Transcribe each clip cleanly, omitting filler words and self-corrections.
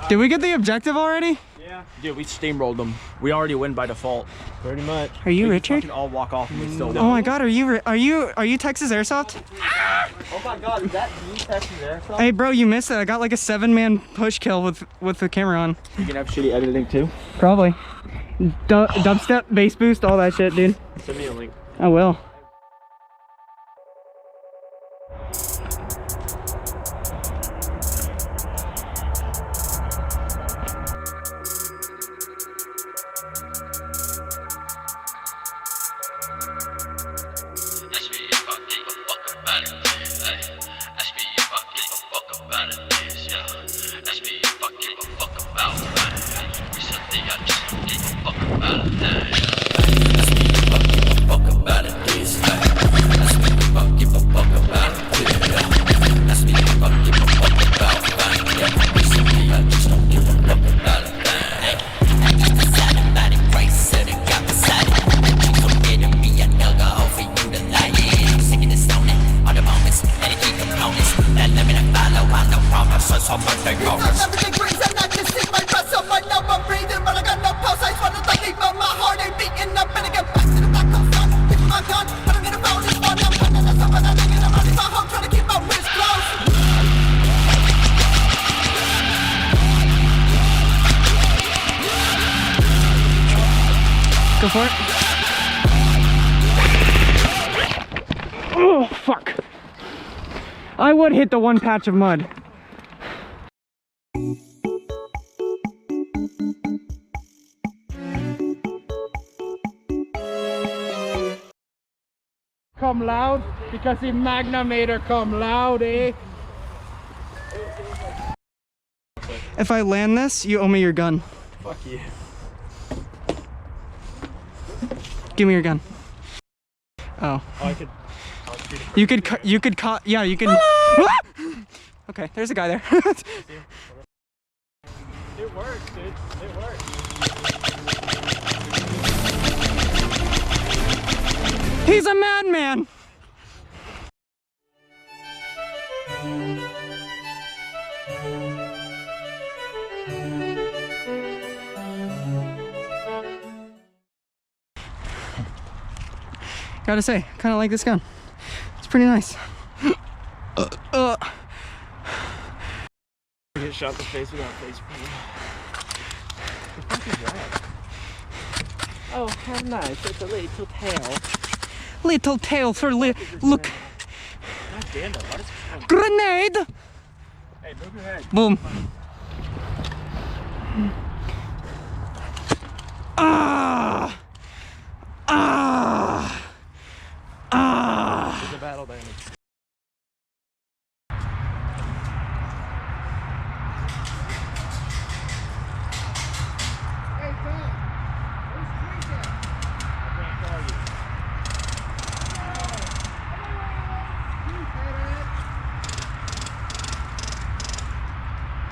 Did we get the objective already? Yeah. Dude, we steamrolled them. We already win by default. Pretty much. Are you Richard? We can all walk off and we still win. Oh my God, are you Texas Airsoft? Oh my God, is that you Texas Airsoft? Hey bro, you missed it. I got like a 7-man push kill with the camera on. You can have shitty editing too? Probably. Dubstep, bass boost, all that shit, dude. Send me a link. I will. Go for it. Oh, fuck. I would hit the one patch of mud. Come loud because the Magnamator come loud, eh? If I land this, you owe me your gun. Fuck you. Give me your gun. Oh. Oh, I could. You could cut. Yeah, you can. Okay, there's a guy there. It works, dude. It works. He's a madman. Gotta say, kind of like this gun. It's pretty nice. Get shot in the face without face paint. The fuck is that? Oh, how nice. It's a little tail. Little tail for look. God damn it. What is this? Grenade! Hey, move your head. Boom. Ah! Ah! Ah! There's a battle damage.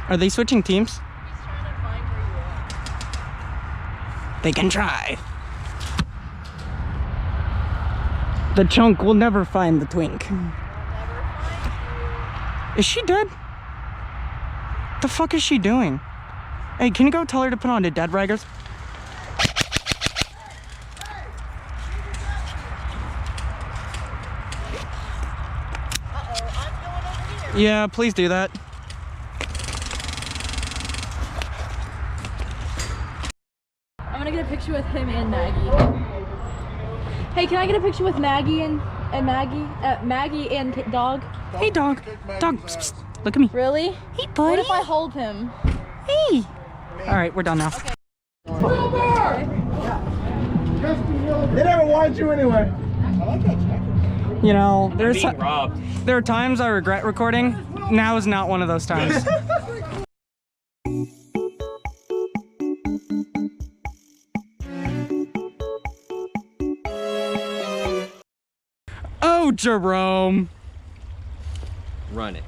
Are they switching teams? He's trying to find where you are. They can try. The chunk will never find the twink. Is she dead? The fuck is she doing? Hey, can you go tell her to put on the dead raggers? Yeah, please do that. I'm gonna get a picture with him and Maggie. Hey, can I get a picture with Maggie and Maggie? Maggie and dog? Hey, dog. Dog, psst, psst. Look at me. Really? Hey, buddy. What if I hold him? Hey. All right, we're done now. Okay. They never wanted you anyway. You know, Being robbed. there are times I regret recording. Now is not one of those times. Oh, Jerome. Run it.